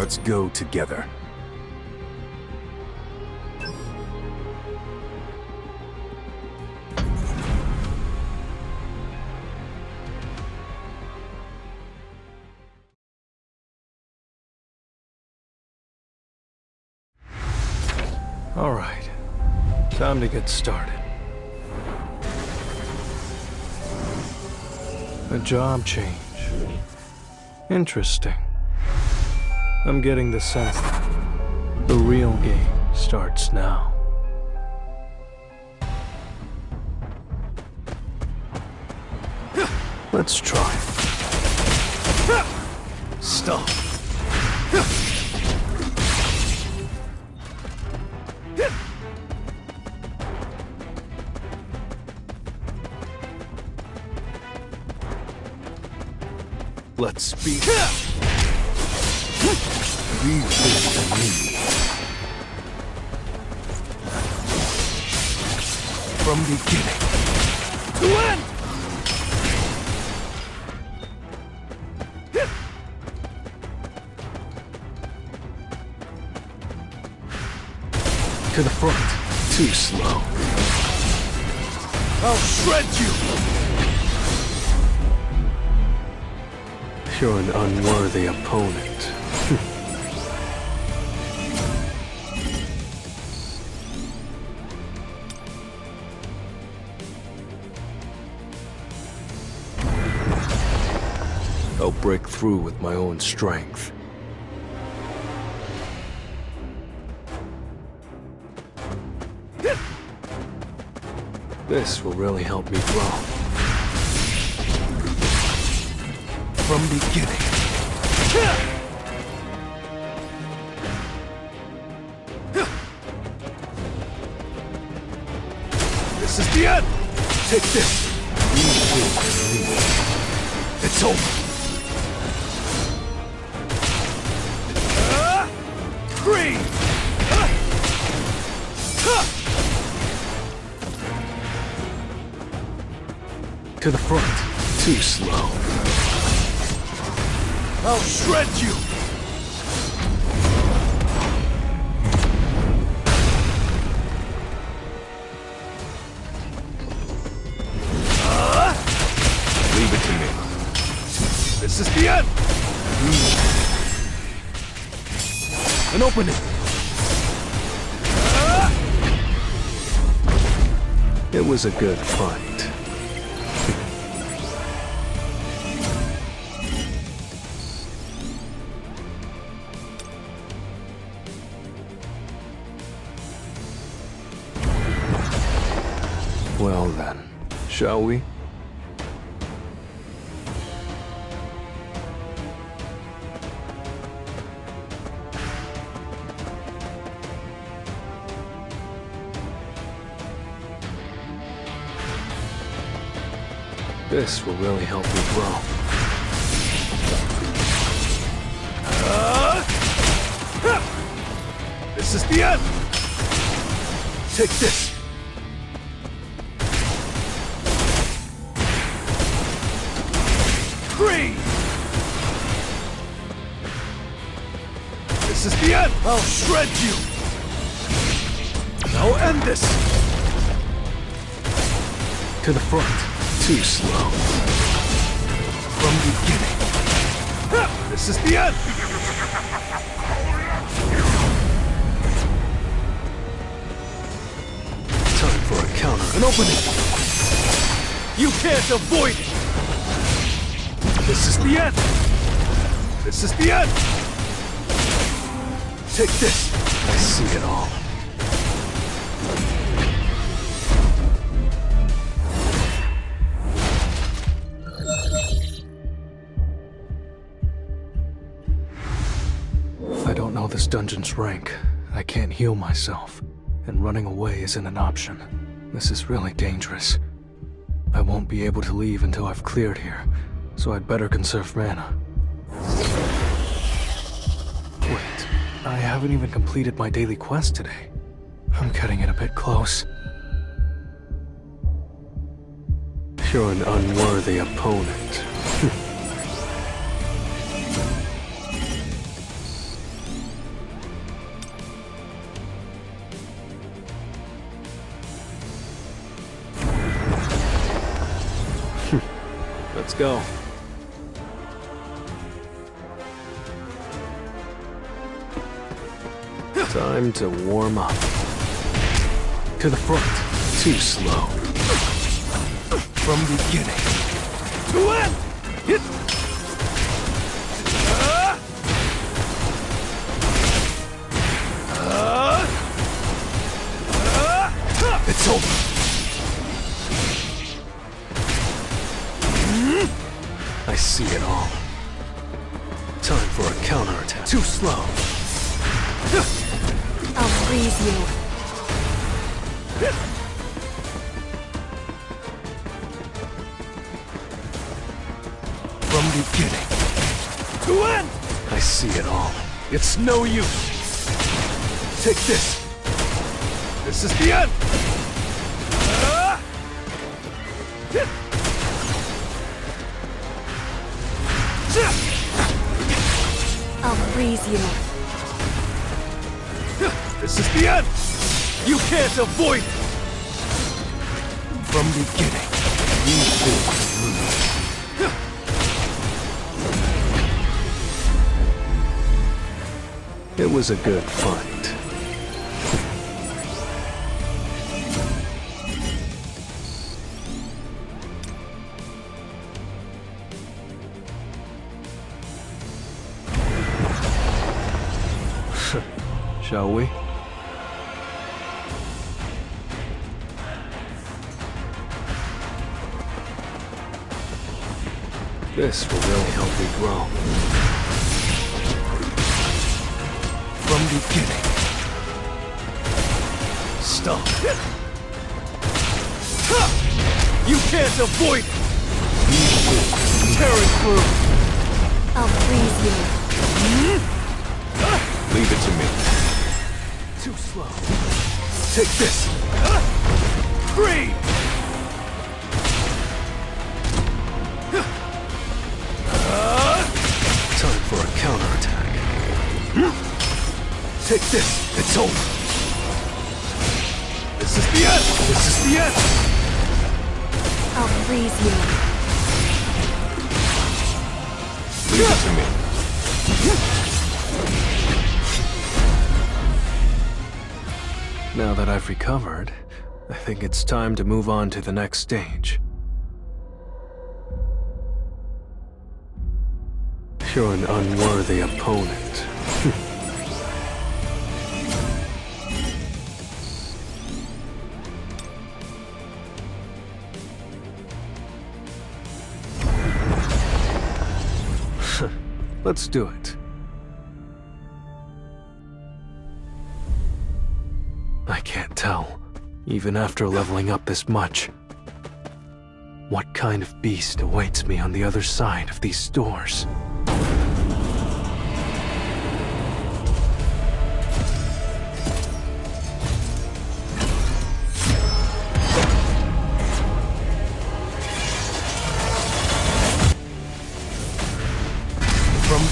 Let's go together. All right, time to get started. A job change. Interesting. I'm getting the sense that the real game starts now. Let's try. Stop. Let's speak. Leave this to me. From beginning to end. To the front. Too slow. I'll shred you. You're an unworthy opponent. I'll break through with my own strength. This will really help me grow. From beginning. This is the end! Take this! It's over! Green! To the front. Too slow. I'll shred you! Leave it to me. This is the end! An opening! It was a good fight. Well then, shall we? This will really help me grow. This is the end! Take this! Green! This is the end! I'll shred you! Now end this! To the front. Too slow. From beginning. This is the end! Time for a counter. An opening! You can't avoid it! This is the end! This is the end! Take this! I see it all. I don't know this dungeon's rank. I can't heal myself, and running away isn't an option. This is really dangerous. I won't be able to leave until I've cleared here, so I'd better conserve mana. Wait, I haven't even completed my daily quest today. I'm cutting it a bit close. You're an unworthy opponent. Let's go. Time to warm up. To the front. Too slow. From beginning. It's over. I see it all. Time for a counterattack. Too slow. I'll freeze you. From beginning. To end! I see it all. It's no use. Take this. This is the end! I'll freeze you. This is the end! You can't avoid it! From beginning, you will lose. It was a good fight. Shall we? This will really help me grow. From beginning. Stop. You can't avoid it! Tearing through! I'll freeze you. Leave it to me. Too slow. Take this! Free! Time for a counterattack. Take this! It's over! This is the end! This is the end! I'll freeze you. Leave it to me. Now that I've recovered, I think it's time to move on to the next stage. You're an unworthy opponent. Let's do it. I can't tell, even after leveling up this much, what kind of beast awaits me on the other side of these doors. From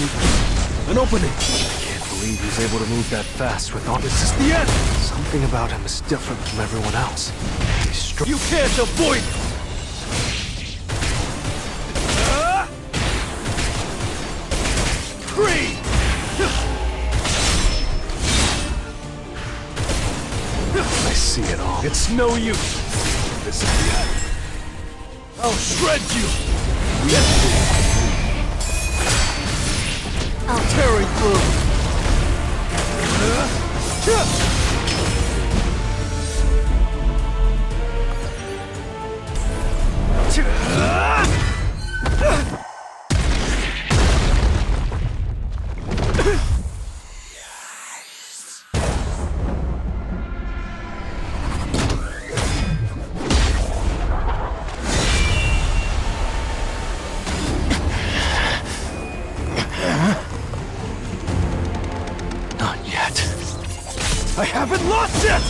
an opening. I can't believe he's able to move that fast with all this. Is the end. Something about him is different from everyone else. He's strong. You can't avoid it. Free. I see it all. It's no use. This is the end. I'll shred you. Yes. Tearing through. I haven't lost it!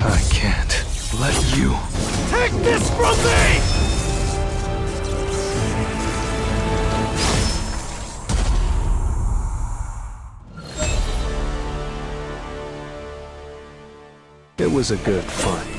I can't let you take this from me! was a good fight.